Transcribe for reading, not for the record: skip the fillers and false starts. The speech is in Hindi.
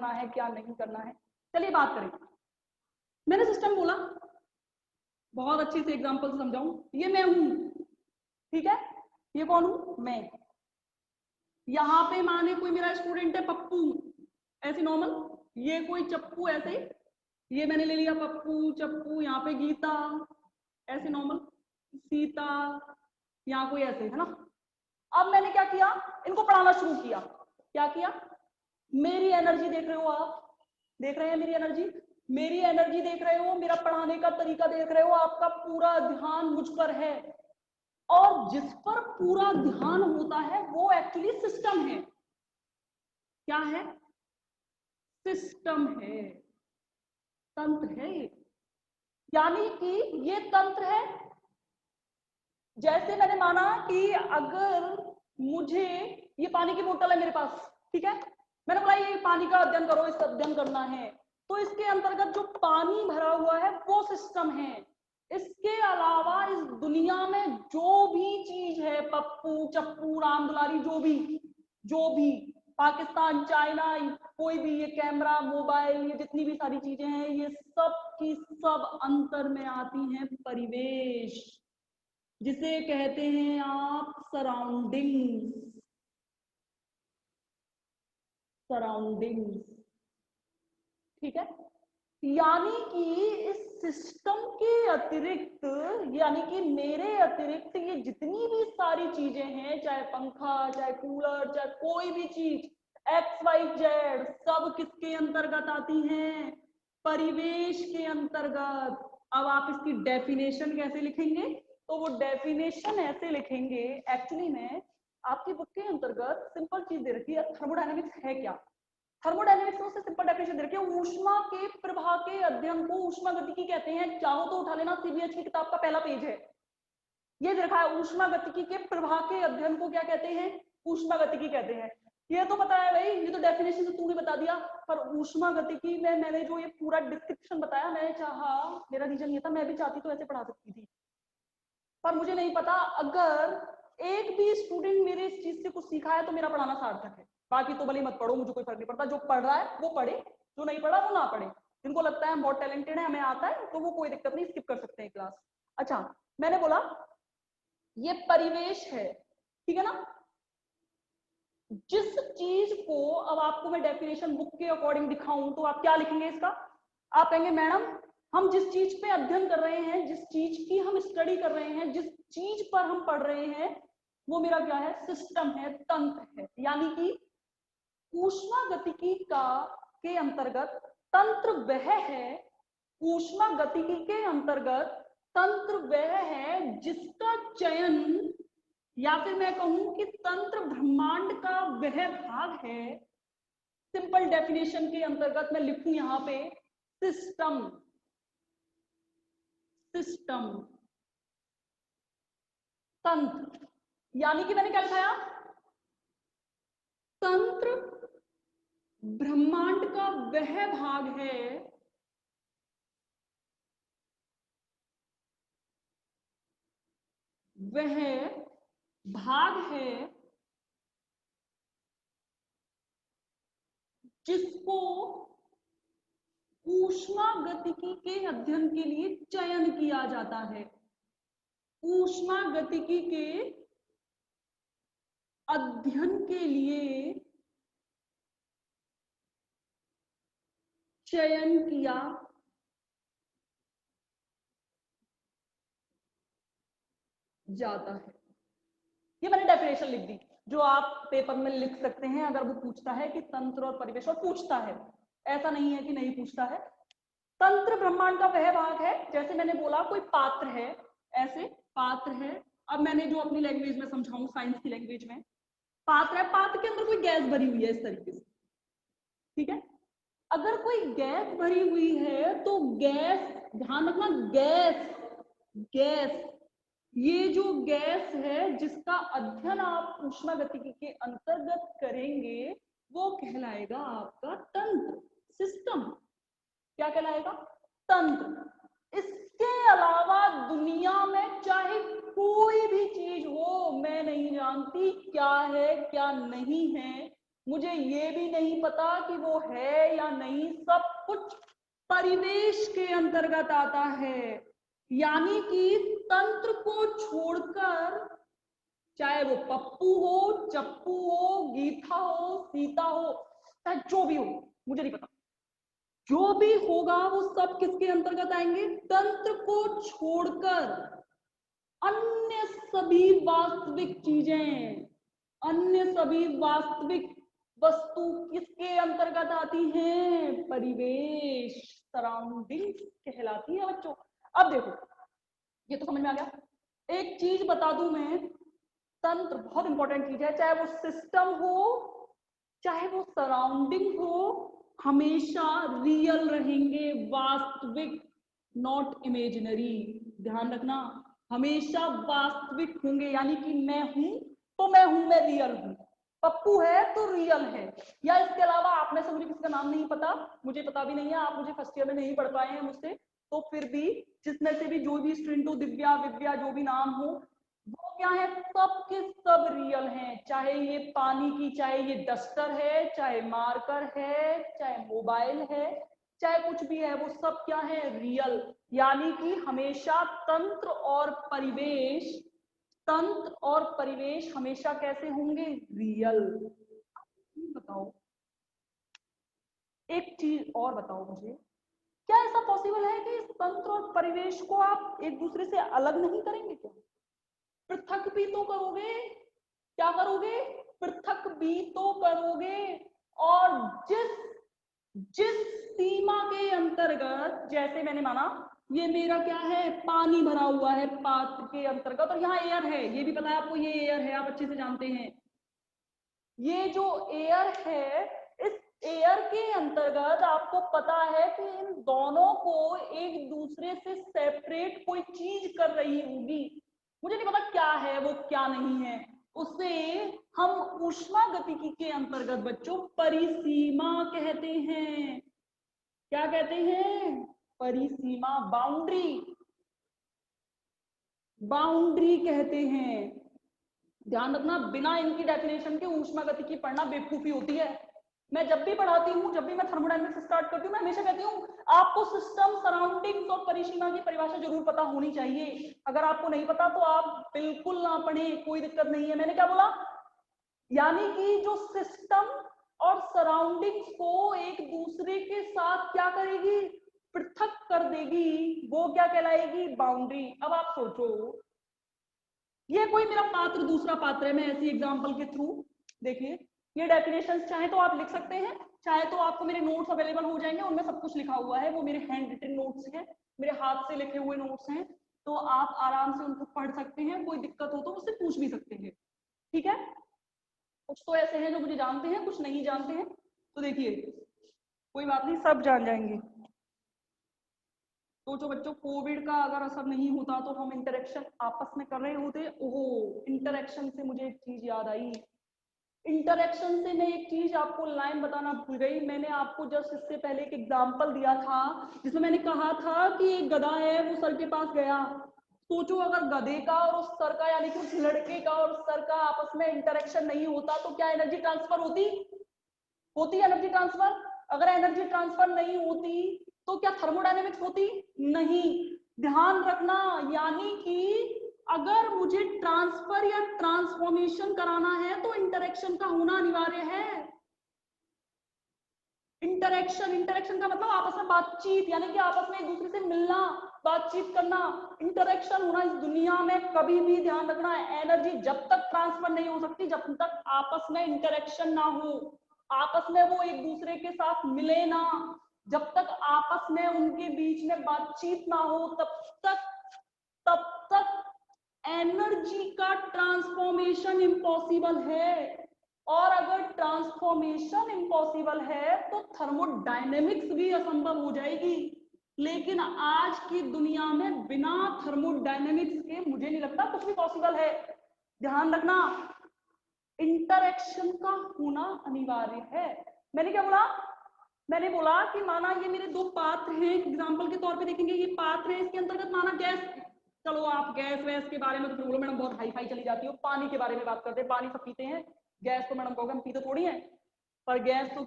करना है, क्या नहीं करना है। चलिए बात करें। मैंने सिस्टम बोला, बहुत अच्छी से एग्जांपल से समझाऊं। ये मैं हूं, ठीक है, ये कौन हूं, मैं। यहाँ पे माने कोई मेरा स्टूडेंट है पप्पू, ऐसे नॉर्मल, ये कोई चप्पू, ऐसे, ये मैंने ले लिया पप्पू चप्पू, यहाँ पे गीता, ऐसे नॉर्मल, सीता, यहाँ कोई ऐसे, है ना। अब मैंने क्या किया, इनको पढ़ाना शुरू किया। क्या किया, मेरी एनर्जी देख रहे हो आप, देख रहे हैं मेरी एनर्जी, मेरी एनर्जी देख रहे हो, मेरा पढ़ाने का तरीका देख रहे हो, आपका पूरा ध्यान मुझ पर है। और जिस पर पूरा ध्यान होता है वो एक्चुअली सिस्टम है। क्या है, सिस्टम है, तंत्र है। यानी कि ये तंत्र है। जैसे मैंने माना कि अगर मुझे, ये पानी की बोतल है मेरे पास, ठीक है, मैंने बोला ये पानी का अध्ययन करो, इसका अध्ययन करना है, तो इसके अंतर्गत जो पानी भरा हुआ है वो सिस्टम है। इसके अलावा इस दुनिया में जो भी चीज है, पप्पू चप्पू राम दुलारी, जो भी पाकिस्तान चाइना, कोई भी, ये कैमरा मोबाइल, ये जितनी भी सारी चीजें हैं, ये सब की सब अंतर में आती हैं परिवेश, जिसे कहते हैं आप सराउंडिंग्स, सराउंडिंग्स, ठीक है। यानी कि इस सिस्टम के अतिरिक्त, यानी कि मेरे अतिरिक्त ये जितनी भी सारी चीजें हैं, चाहे पंखा, चाहे कूलर, चाहे कोई भी चीज, एक्स वाई जेड, सब किसके अंतर्गत आती हैं, परिवेश के अंतर्गत। अब आप इसकी डेफिनेशन कैसे लिखेंगे, तो वो डेफिनेशन ऐसे लिखेंगे, एक्चुअली में आपकी बुक के अंतर्गत सिंपल चीज दे रखी है, थर्मोडायनेमिक्स है क्या। थर्मोडायनेमिक्स में सिंपल डेफिनेशन दे रखी है, ऊष्मा के प्रवाह के अध्ययन को ऊष्मागतिकी कहते हैं। चाहो तो उठा लेना, सीबीएच की किताब का पहला पेज है, ये दे रखा है, ऊष्मागतिकी के प्रवाह के अध्ययन को क्या कहते हैं, ऊष्मागतिकी कहते हैं। ये तो पता है भाई, ये तो डेफिनेशन से तूने बता दिया, पर ऊष्मागतिकी में मैंने जो ये पूरा डिस्क्रिप्शन बताया, मैंने चाहा, मेरा रीजन ये था, मैं भी चाहती तो ऐसे पढ़ा सकती थी, पर मुझे नहीं पता अगर एक भी स्टूडेंट मेरे इस चीज से कुछ सीखा है तो मेरा पढ़ाना सार्थक है। बाकी तो भले मत पढ़ो, मुझे कोई फर्क नहीं पड़ता, जो पढ़ रहा है वो पढ़े, जो नहीं पढ़ा वो ना पढ़े। जिनको लगता है हम बहुत टैलेंटेड है, हमें आता है, तो वो कोई दिक्कत नहीं, स्किप कर सकते हैं क्लास। अच्छा, मैंने बोला ये परिवेश है, ठीक है ना। जिस चीज को, अब आपको मैं डेफिनेशन बुक के अकॉर्डिंग दिखाऊं तो आप क्या लिखेंगे इसका, आप कहेंगे मैडम हम जिस चीज पे अध्ययन कर रहे हैं, जिस चीज की हम स्टडी कर रहे हैं, जिस चीज पर हम पढ़ रहे हैं, वो मेरा क्या है, सिस्टम है, तंत्र है। यानी कि ऊष्मागतिकी का के अंतर्गत तंत्र वह है, ऊष्मागतिकी के अंतर्गत तंत्र वह है जिसका चयन, या फिर मैं कहूं कि तंत्र ब्रह्मांड का वह भाग है। सिंपल डेफिनेशन के अंतर्गत मैं लिखूं यहां पे सिस्टम, सिस्टम, तंत्र, यानी कि मैंने क्या लिखाया, तंत्र ब्रह्मांड का वह भाग है वह भाग है जिसको ऊष्मागतिकी के अध्ययन के लिए चयन किया जाता है। ऊष्मागतिकी के अध्ययन के लिए चयन किया जाता है। ये मैंने डेफिनेशन लिख दी, जो आप पेपर में लिख सकते हैं अगर वो पूछता है कि तंत्र और परिवेश, और पूछता है, ऐसा नहीं है कि नहीं पूछता है। तंत्र ब्रह्मांड का वह भाग है, जैसे मैंने बोला कोई पात्र है, ऐसे पात्र है। अब मैंने जो अपनी लैंग्वेज में समझाऊं, साइंस की लैंग्वेज में, पात्र है, पात्र के अंदर कोई गैस भरी हुई है इस तरीके से, ठीक है। अगर कोई गैस भरी हुई है तो गैस, ध्यान रखना, गैस, गैस, ये जो गैस है जिसका अध्ययन आप ऊष्मागतिकी के अंतर्गत करेंगे वो कहलाएगा आपका तंत्र, सिस्टम। क्या कहलाएगा, तंत्र। इसके अलावा दुनिया में चाहे कोई भी चीज हो, मैं नहीं जानती क्या है क्या नहीं है, मुझे ये भी नहीं पता कि वो है या नहीं, सब कुछ परिवेश के अंतर्गत आता है। यानी कि तंत्र को छोड़कर, चाहे वो पप्पू हो, चप्पू हो, गीता हो, सीता हो, चाहे जो भी हो, मुझे नहीं पता, जो भी होगा वो सब किसके अंतर्गत आएंगे? तंत्र को छोड़कर अन्य सभी वास्तविक चीजें, अन्य सभी वास्तविक वस्तु किसके अंतर्गत आती हैं? परिवेश, सराउंडिंग्स कहलाती है बच्चों। अब देखो, ये तो समझ में आ गया। एक चीज बता दूं मैं, तंत्र बहुत इंपॉर्टेंट चीज है, चाहे वो सिस्टम हो चाहे वो सराउंडिंग हो, हमेशा रियल रहेंगे, वास्तविक, नॉट इमेजिनरी। ध्यान रखना, हमेशा वास्तविक होंगे। यानी कि मैं हूं तो मैं हूं, मैं रियल हूं। पप्पू है तो रियल है। या इसके अलावा आप में से मुझे किसी का नाम नहीं पता, मुझे पता भी नहीं है, आप मुझे फर्स्ट ईयर में नहीं पढ़ पाए हैं मुझसे, तो फिर भी जिसमें से भी जो भी स्टूडेंट हो, दिव्या, विद्या, जो भी नाम हो, वो क्या है? सब के सब रियल हैं। चाहे ये पानी की, चाहे ये डस्टर है, चाहे मार्कर है, चाहे मोबाइल है, चाहे कुछ भी है, वो सब क्या है? रियल। यानी कि हमेशा तंत्र और परिवेश, तंत्र और परिवेश हमेशा कैसे होंगे? रियल। बताओ, एक चीज और बताओ मुझे, क्या ऐसा पॉसिबल है कि इस तंत्र और परिवेश को आप एक दूसरे से अलग नहीं करेंगे? क्या पृथक भी तो करोगे? क्या करोगे? पृथक भी तो करोगे। और जिस जिस सीमा के अंतर्गत, जैसे मैंने माना ये मेरा क्या है? पानी भरा हुआ है पात्र के अंतर्गत, और यहाँ एयर है, ये भी पता है आपको, ये एयर है, आप अच्छे से जानते हैं। ये जो एयर है, इस एयर के अंतर्गत आपको पता है कि इन दोनों को एक दूसरे से सेपरेट कोई चीज कर रही होगी। मुझे नहीं पता क्या है वो, क्या नहीं है, उसे हम ऊष्मा गतिकी के अंतर्गत बच्चों परिसीमा कहते हैं। क्या कहते हैं? परिसीमा, बाउंड्री, बाउंड्री कहते हैं। ध्यान रखना, बिना इनकी डेफिनेशन के ऊष्मा गतिकी पढ़ना बेवकूफी होती है। मैं जब भी पढ़ाती हूँ, जब भी मैं थर्मोडायनेमिक्स स्टार्ट करती हूँ, मैं हमेशा कहती हूँ आपको सिस्टम, सराउंडिंग्स और परिसीमा की परिभाषा जरूर पता होनी चाहिए। अगर आपको नहीं पता तो आप बिल्कुल ना पढ़ें, कोई दिक्कत नहीं है। मैंने क्या बोला? यानी कि जो सिस्टम और सराउंडिंग्स को एक दूसरे के साथ क्या करेगी? पृथक कर देगी, वो क्या कहलाएगी? बाउंड्री। अब आप सोचो, ये कोई मेरा पात्र दूसरा पात्र है, मैं ऐसी एग्जांपल के थ्रू, देखिए ये डेफिनेशंस चाहे तो आप लिख सकते हैं, चाहे तो आपको मेरे नोट्स अवेलेबल हो जाएंगे, उनमें सब कुछ लिखा हुआ है, वो मेरे हैंड रिटन नोट्स हैं, मेरे हाथ से लिखे हुए नोट्स हैं, तो आप आराम से उनको पढ़ सकते हैं। कोई दिक्कत हो तो मुझसे पूछ भी सकते हैं, ठीक है? कुछ तो ऐसे हैं जो मुझे जानते हैं, कुछ नहीं जानते हैं, तो देखिए कोई बात नहीं, सब जान जाएंगे। तो जो बच्चों कोविड का अगर असर नहीं होता तो हम इंटरेक्शन आपस में कर रहे होते। ओहो, इंटरेक्शन से मुझे एक चीज याद आई, इंटरेक्शन से मैं एक चीज आपको लाइन बताना भूल गई। मैंने आपको जस्ट इससे पहले एक एग्जांपल दिया था जिसमें मैंने कहा था कि एक गधा है, वो सर के पास गया। सोचो अगर गधे का और उस सर का, यानी कि उस लड़के का और उस सर का आपस में इंटरेक्शन नहीं होता तो क्या एनर्जी ट्रांसफर होती? होती एनर्जी ट्रांसफर? अगर एनर्जी ट्रांसफर नहीं होती तो क्या थर्मोडायनेमिक्स होती? नहीं। ध्यान रखना, यानी कि अगर मुझे ट्रांसफर या ट्रांसफॉर्मेशन कराना है तो इंटरेक्शन का होना अनिवार्य है। इंटरेक्शन, इंटरेक्शन का मतलब आपस में बातचीत, यानी कि आपस में एक दूसरे से मिलना, बातचीत करना, इंटरेक्शन होना इस दुनिया में कभी भी। ध्यान रखना, एनर्जी जब तक ट्रांसफर नहीं हो सकती जब तक आपस में इंटरेक्शन ना हो, आपस में वो एक दूसरे के साथ मिले ना, जब तक आपस में उनके बीच में बातचीत ना हो, तब तक एनर्जी का ट्रांसफॉर्मेशन इम्पॉसिबल है। और अगर ट्रांसफॉर्मेशन इम्पॉसिबल है तो थर्मोडायनेमिक्स भी असंभव हो जाएगी। लेकिन आज की दुनिया में बिना थर्मोडायनेमिक्स के मुझे नहीं लगता कुछ भी पॉसिबल है। ध्यान रखना, इंटरेक्शन का होना अनिवार्य है। मैंने क्या बोला? मैंने बोला कि माना ये मेरे दो पात्र हैं, एग्जाम्पल के तौर पे देखेंगे, ये पात्र है, इसके अंतर्गत माना गैस, चलो आप गैस वैस के बारे में तो बोलो मैडम बहुत हाई फाई चली जाती हो, पानी के बारे में बात करते हैं, पानी सब पीते हैं, गैस तो मैडम कहोगे हम पीते थोड़ी है। पर गैस तो